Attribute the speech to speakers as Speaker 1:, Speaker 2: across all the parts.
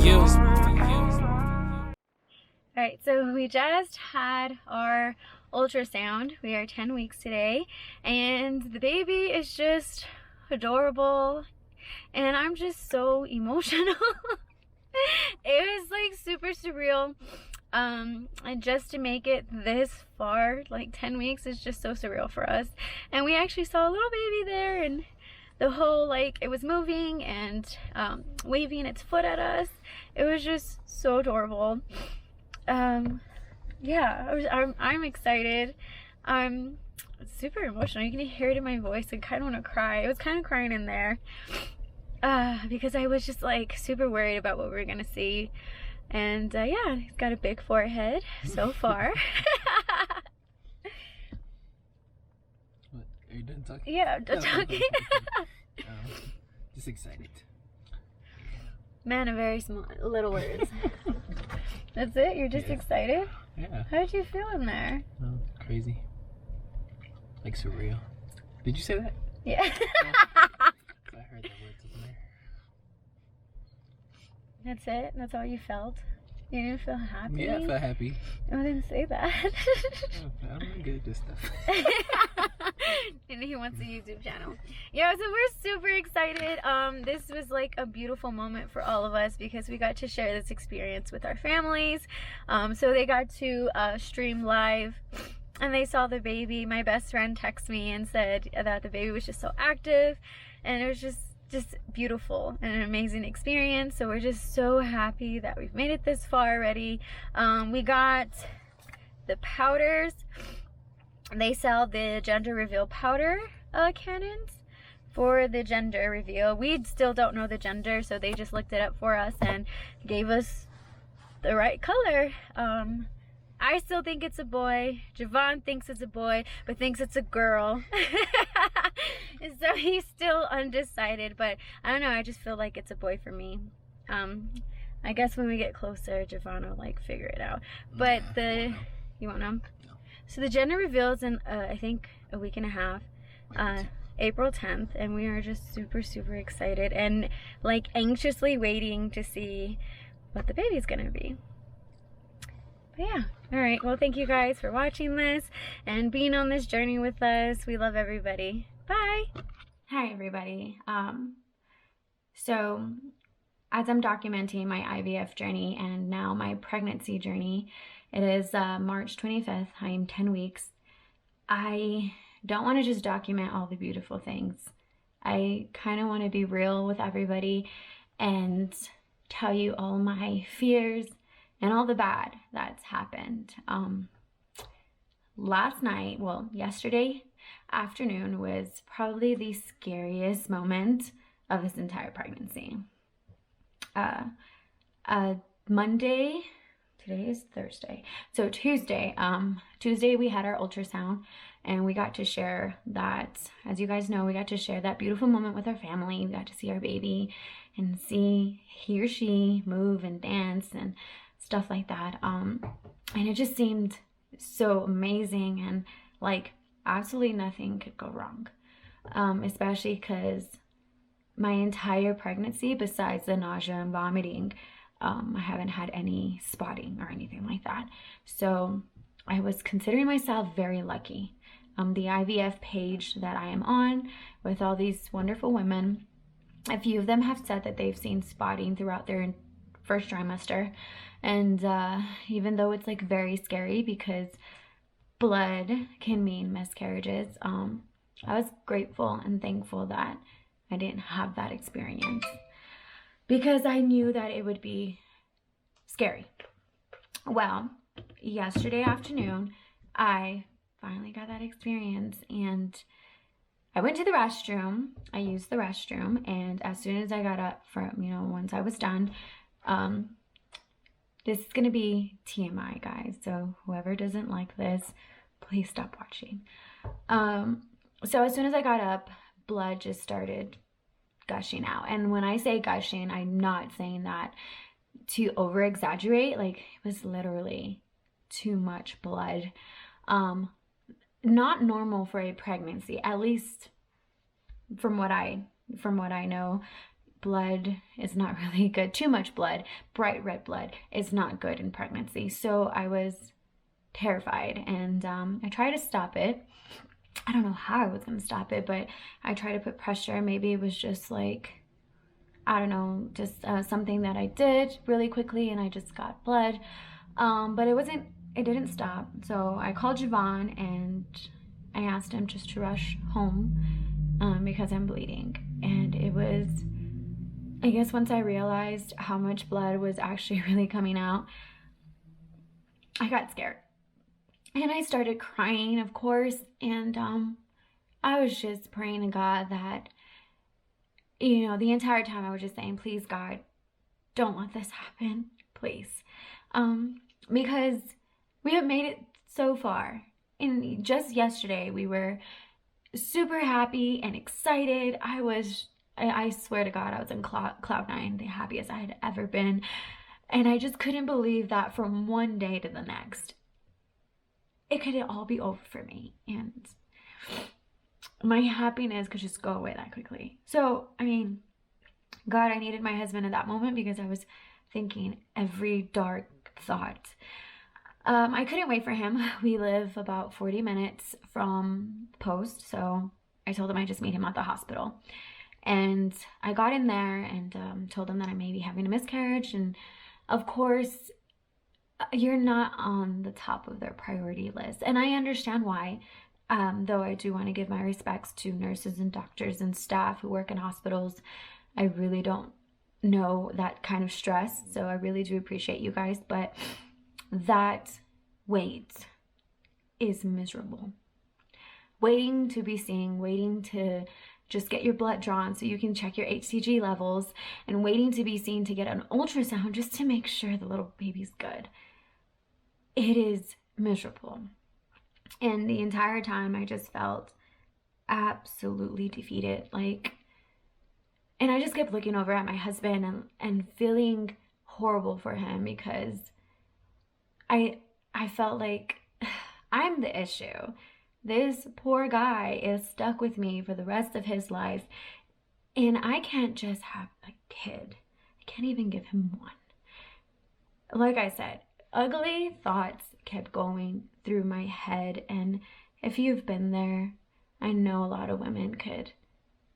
Speaker 1: you.
Speaker 2: Alright, so we just had our ultrasound. We are 10 weeks today, and the baby is just adorable, and I'm just so emotional. It was like super surreal. And just to make it this far, like 10 weeks, is just so surreal for us. And we actually saw a little baby there, and the whole, like, it was moving and waving its foot at us. It was just so adorable. Yeah, I'm excited. I'm super emotional. You can hear it in my voice. I kind of want to cry. I was kind of crying in there because I was just like super worried about what we were gonna see. And yeah, he's got a big forehead so far.
Speaker 1: What? Are you done talking?
Speaker 2: Yeah, I'm done talking.
Speaker 1: Just excited.
Speaker 2: Man of very little words. That's it? You're just excited?
Speaker 1: Yeah.
Speaker 2: How did you feel in there?
Speaker 1: Oh, crazy. Like surreal. Did you say that?
Speaker 2: Yeah.
Speaker 1: I heard that word in there.
Speaker 2: That's it? That's all you felt? You didn't feel happy?
Speaker 1: Yeah, I felt happy.
Speaker 2: I didn't say that.
Speaker 1: I'm good at this stuff.
Speaker 2: And he wants a YouTube channel. Yeah, so we're super excited. This was like a beautiful moment for all of us because we got to share this experience with our families. So they got to stream live and they saw the baby. My best friend texted me and said that the baby was just so active, and it was just beautiful and an amazing experience. So we're just so happy that we've made it this far already. We got the powders. They sell the gender reveal powder cannons for the gender reveal. We still don't know the gender, so they just looked it up for us and gave us the right color. I still think it's a boy. Javon thinks it's a boy, but thinks it's a girl. So he's still undecided, but I don't know, I just feel like it's a boy for me. I guess when we get closer, Javon will like figure it out. But you won't know?
Speaker 1: No.
Speaker 2: So the gender reveal is in, I think, a week and a half. April 10th, and we are just super, super excited and like anxiously waiting to see what the baby's gonna be. But yeah, all right, well, thank you guys for watching this and being on this journey with us. We love everybody. Bye. Hi everybody. So as I'm documenting my IVF journey and now my pregnancy journey, it is March 25th. I am 10 weeks. I don't want to just document all the beautiful things. I kind of want to be real with everybody and tell you all my fears and all the bad that's happened. Last night, well, yesterday afternoon was probably the scariest moment of this entire pregnancy. Monday, today is Thursday. So Tuesday we had our ultrasound and we got to share that, as you guys know, we got to share that beautiful moment with our family. We got to see our baby and see he or she move and dance and stuff like that. And it just seemed so amazing and like absolutely nothing could go wrong. Especially because my entire pregnancy, besides the nausea and vomiting, I haven't had any spotting or anything like that. So I was considering myself very lucky. The IVF page that I am on with all these wonderful women, a few of them have said that they've seen spotting throughout their first trimester. And even though it's like very scary because blood can mean miscarriages, I was grateful and thankful that I didn't have that experience because I knew that it would be scary. Well, yesterday afternoon, I finally got that experience and I went to the restroom. I used the restroom, and as soon as I got up from, once I was done, this is going to be TMI, guys. So whoever doesn't like this, please stop watching. So as soon as I got up, blood just started gushing out. And when I say gushing, I'm not saying that to over exaggerate. Like, it was literally too much blood. Not normal for a pregnancy, at least from what I know. blood is not really good. Too much blood, bright red blood, is not good in pregnancy. So I was terrified, and I tried to stop it. I don't know how I was going to stop it, but I tried to put pressure. Maybe it was just like, I don't know, just something that I did really quickly and I just got blood. But it didn't stop. So I called Javon and I asked him just to rush home because I'm bleeding. And it was, I guess once I realized how much blood was actually really coming out, I got scared. And I started crying, of course, and I was just praying to God that, you know, the entire time I was just saying, please, God, don't let this happen, please. Because we have made it so far. And just yesterday, we were super happy and excited. I swear to God, I was in cloud nine, the happiest I had ever been. And I just couldn't believe that from one day to the next, it could all be over for me. And my happiness could just go away that quickly. So, I mean, God, I needed my husband in that moment because I was thinking every dark thought. I couldn't wait for him. We live about 40 minutes from post, so I told him I'd just meet him at the hospital. And I got in there and told him that I may be having a miscarriage. And of course, you're not on the top of their priority list. And I understand why, though I do want to give my respects to nurses and doctors and staff who work in hospitals. I really don't know that kind of stress, so I really do appreciate you guys, but that wait is miserable. Waiting to be seen, waiting to just get your blood drawn so you can check your HCG levels, and waiting to be seen to get an ultrasound just to make sure the little baby's good. It is miserable. And the entire time I just felt absolutely defeated. And I just kept looking over at my husband and feeling horrible for him because I felt like I'm the issue. This poor guy is stuck with me for the rest of his life, and I can't just have a kid. I can't even give him one. Like I said, ugly thoughts kept going through my head, and if you've been there, I know a lot of women could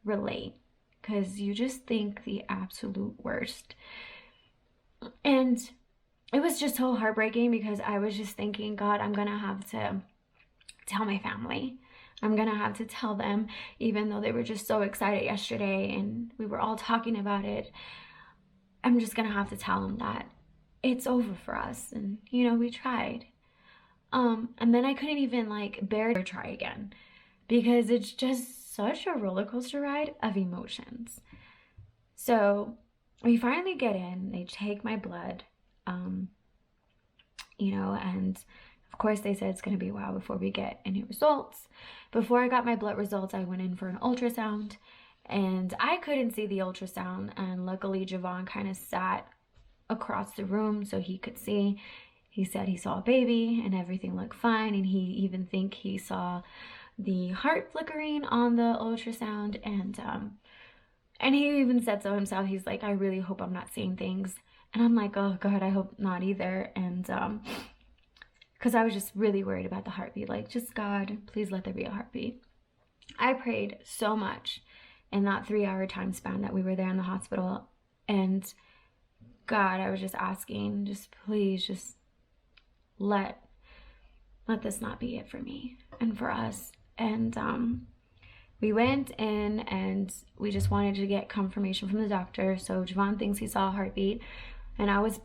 Speaker 2: relate because you just think the absolute worst. And it was just so heartbreaking because I was just thinking, God, I'm gonna have to tell my family. I'm gonna have to tell them, even though they were just so excited yesterday and we were all talking about it. I'm just gonna have to tell them that it's over for us, and you know, we tried. And then I couldn't even bear to try again because it's just such a roller coaster ride of emotions. So we finally get in, they take my blood, you know, and of course they said it's going to be a while before we get any results. Before I got my blood results, I went in for an ultrasound, and I couldn't see the ultrasound, and luckily Javon kind of sat across the room so he could see. He said he saw a baby and everything looked fine, and he even think he saw the heart flickering on the ultrasound, and he even said so himself. He's like, I really hope I'm not seeing things. And I'm like, oh God, I hope not either. And because I was just really worried about the heartbeat. Like, just God, please let there be a heartbeat. I prayed so much in that 3-hour time span that we were there in the hospital. And God, I was just asking, just please, just let this not be it for me and for us. And we went in and we just wanted to get confirmation from the doctor. So Javon thinks he saw a heartbeat, and I was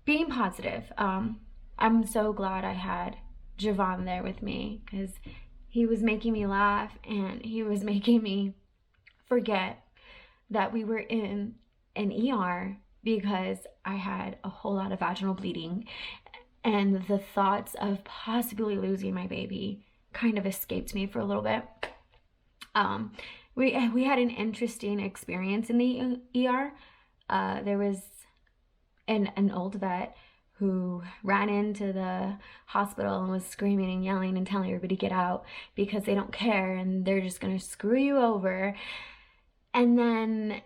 Speaker 2: being positive. I'm so glad I had Javon there with me because he was making me laugh and he was making me forget that we were in an ER because I had a whole lot of vaginal bleeding, and the thoughts of possibly losing my baby kind of escaped me for a little bit. We had an interesting experience in the ER. There was an old vet who ran into the hospital and was screaming and yelling and telling everybody to get out because they don't care and they're just gonna screw you over. And then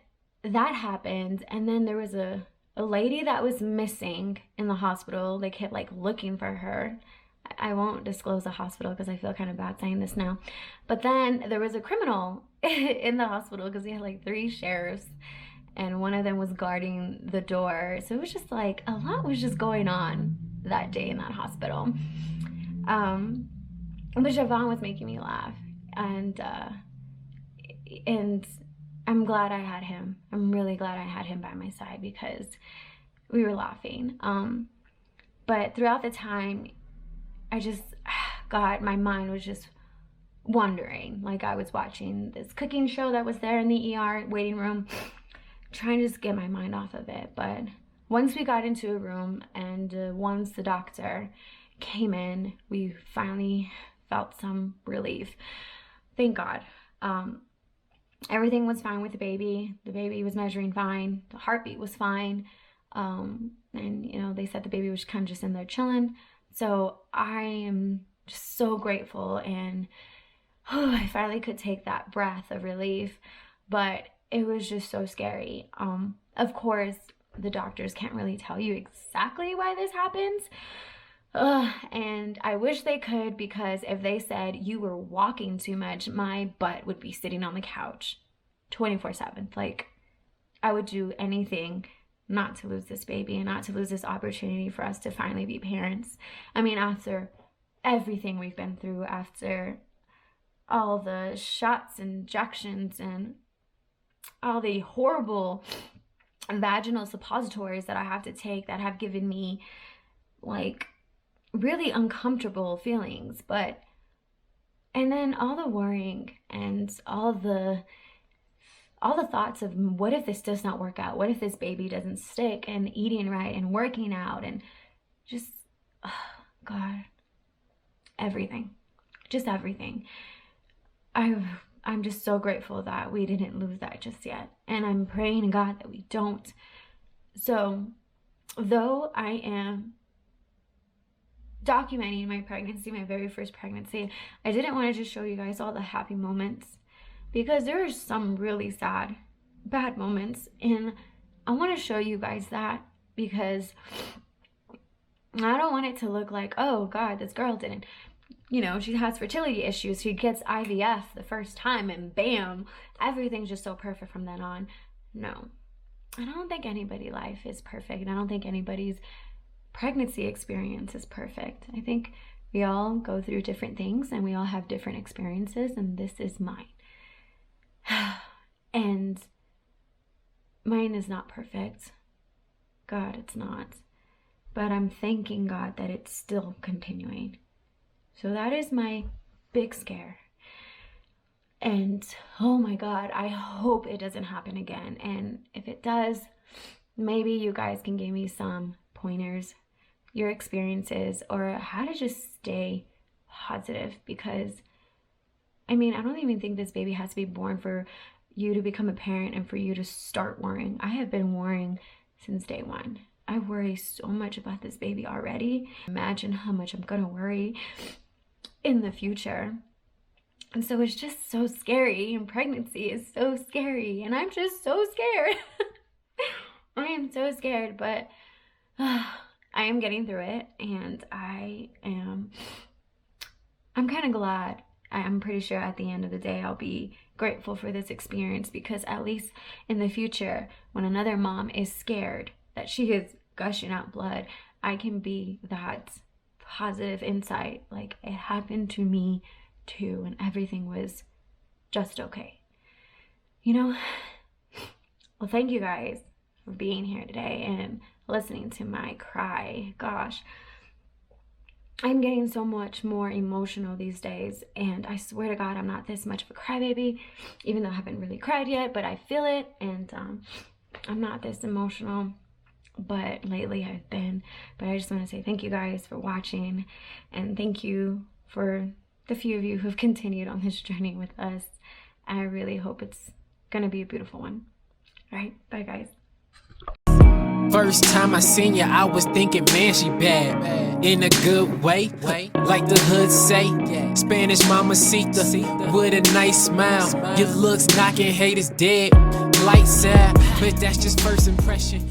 Speaker 2: that happened, and then there was a lady that was missing in the hospital. They kept like looking for her. I won't disclose the hospital because I feel kind of bad saying this now. But then there was a criminal in the hospital because we had like 3 sheriffs, and one of them was guarding the door. So it was just like a lot was just going on that day in that hospital. But Javon was making me laugh, and I'm glad I had him. I'm really glad I had him by my side because we were laughing. But throughout the time, God, my mind was just wandering. Like I was watching this cooking show that was there in the ER waiting room, trying to just get my mind off of it. But once we got into a room and once the doctor came in, we finally felt some relief. Thank God. Everything was fine with the baby. The baby was measuring fine. The heartbeat was fine. And, you know, they said the baby was kind of just in there chilling. So I am just so grateful, and I finally could take that breath of relief, but it was just so scary. Of course, the doctors can't really tell you exactly why this happens. And I wish they could, because if they said you were walking too much, my butt would be sitting on the couch 24/7. Like, I would do anything not to lose this baby and not to lose this opportunity for us to finally be parents. I mean, after everything we've been through, after all the shots, injections, and all the horrible vaginal suppositories that I have to take that have given me like really uncomfortable feelings, and then all the worrying and all the thoughts of what if this does not work out? What if this baby doesn't stick? And eating right and working out and just, God, everything, just everything. I'm just so grateful that we didn't lose that just yet. And I'm praying to God that we don't. So though I am documenting my pregnancy, my very first pregnancy, I didn't want to just show you guys all the happy moments, because there are some really sad, bad moments, and I want to show you guys that, because I don't want it to look like, oh God, this girl didn't, you know, she has fertility issues, she gets IVF the first time and bam, everything's just so perfect from then on. No, I don't think anybody's life is perfect, and I don't think anybody's pregnancy experience is perfect. I think we all go through different things and we all have different experiences, and this is mine. And mine is not perfect. God, it's not. But I'm thanking God that it's still continuing. So that is my big scare. And oh my God, I hope it doesn't happen again. And if it does, maybe you guys can give me some pointers, your experiences, or how to just stay positive, because I mean, I don't even think this baby has to be born for you to become a parent and for you to start worrying. I have been worrying since day one. I worry so much about this baby already. Imagine how much I'm gonna worry in the future. And so it's just so scary, and pregnancy is so scary, and I'm just so scared. I am so scared, but I am getting through it, and I'm kind of glad. I'm pretty sure at the end of the day I'll be grateful for this experience, because at least in the future, when another mom is scared that she is gushing out blood, I can be that positive insight, like it happened to me too, and everything was just okay. You know? Well, thank you guys for being here today and listening to my cry. Gosh, I'm getting so much more emotional these days, and I swear to God, I'm not this much of a crybaby, even though I haven't really cried yet, but I feel it, and I'm not this emotional, but lately I've been. But I just want to say thank you guys for watching, and thank you for the few of you who've continued on this journey with us. I really hope it's gonna be a beautiful one. All right, bye guys.
Speaker 3: First time I seen ya, I was thinking, man, she bad. In a good way, like the hood say. Spanish mamacita with a nice smile. Your looks knocking haters dead. lights out, but that's just first impression.